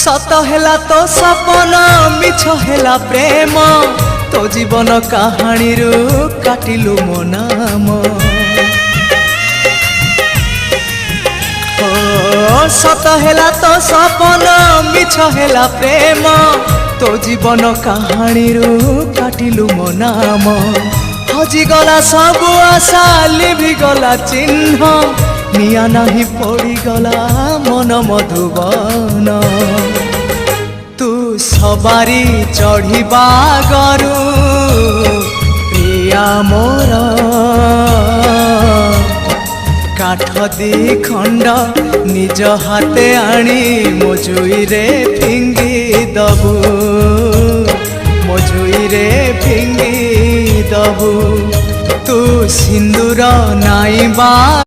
सत हेला तो सपन मिछ हेला प्रेम तो जीवन कहानी रू काटिलु मो नाम। सत हेला तो सपन मिछ हेला प्रेम तो जीवन कहानी रू काटिलु मो नाम। हजिगला सब आशा लिभिगला चिन्ह निया नहीं पड़ीगला मन मधुबन। तू सवारी चढ़िबा गरु प्रिया मोर काठ दी खंड निज हाथे आनी मजुई रे फिंगी दबु मजुई रे फिंगी दबु। तू सिंदूर नाइबा